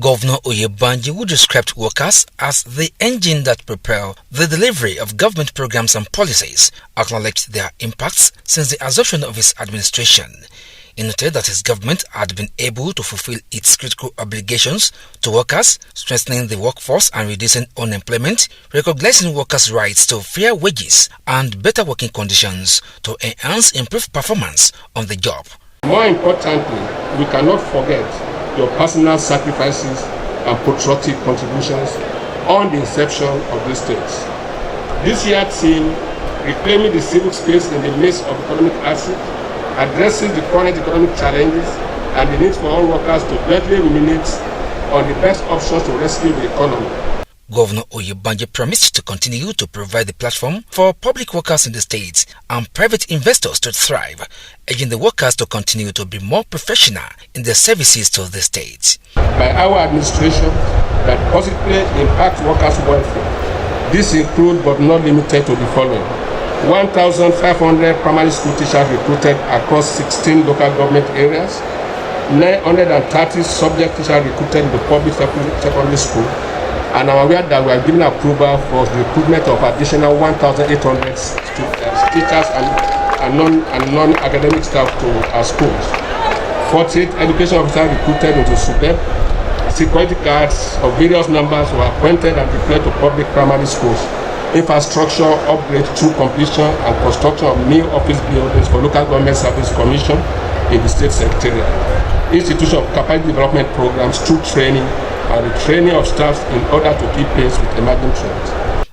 Governor Oyebanji, who described workers as the engine that propel the delivery of government programs and policies, acknowledged their impacts since the assumption of his administration. He noted that his government had been able to fulfill its critical obligations to workers, strengthening the workforce and reducing unemployment, recognizing workers' rights to fair wages and better working conditions to enhance improved performance on the job. More importantly, we cannot forget your personal sacrifices and patriotic contributions on the inception of this state. This year theme, reclaiming the civic space in the midst of economic hardship, addressing the current economic challenges and the need for all workers to greatly ruminate on the best options to rescue the economy. Governor Oyebanji promised to continue to provide the platform for public workers in the state and private investors to thrive, urging the workers to continue to be more professional in their services to the state. By our administration that positively impacts workers' welfare. This includes but not limited to the following: 1,500 primary school teachers recruited across 16 local government areas, 930 subject teachers recruited in the public secondary school, and I'm aware that we are giving approval for the recruitment of additional 1,800 teachers and non-academic staff to our schools. 48 education officers recruited into SUPEP. Security guards of various numbers were appointed and deployed to public primary schools. Infrastructure upgrade through completion and construction of new office buildings for local government service commission in the state secretariat. Institution of capacity development programs through training and the training of staff in order to keep pace with emerging trends.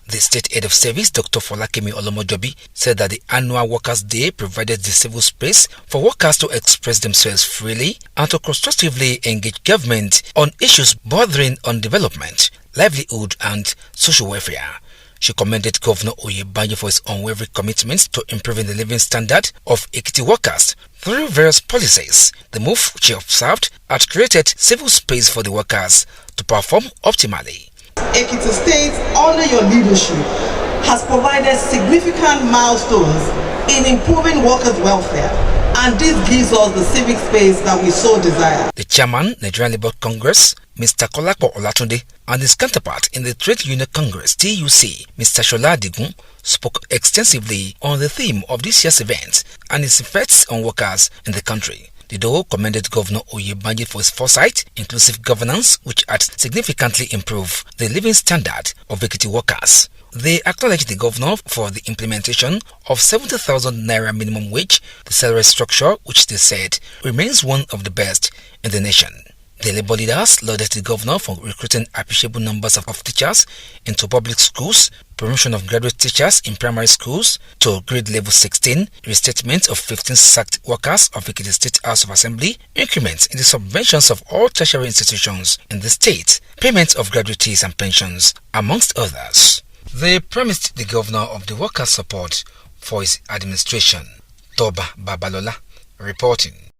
The State Head of Service, Dr. Folakemi Olomojobi, said that the annual Workers' Day provided the civil space for workers to express themselves freely and to constructively engage government on issues bordering on development, livelihood and social welfare. She commended Governor Oyebanji for his unwavering commitment to improving the living standard of Ekiti workers through various policies. The move, she observed, had created civil space for the workers to perform optimally. Ekiti State, under your leadership, has provided significant milestones in improving workers' welfare, and this gives us the civic space that we so desire. The chairman, Nigerian Labour Congress, Mr. Kolapo Olatunde, and his counterpart in the Trade Union Congress, TUC, Mr. Shola Digun, spoke extensively on the theme of this year's event and its effects on workers in the country. The duo commended Governor Oyebanji for his foresight, inclusive governance, which had significantly improved the living standard of Ekiti workers. They acknowledged the governor for the implementation of 70,000 naira minimum wage, the salary structure which they said remains one of the best in the nation. The Labour leaders lauded the governor for recruiting appreciable numbers of teachers into public schools, promotion of graduate teachers in primary schools to grade level 16, restatement of 15 sacked workers of Ekiti State House of Assembly, increments in the subventions of all tertiary institutions in the state, payment of gratuities and pensions, amongst others. They promised the governor of the workers' support for his administration. Toba Babalola reporting.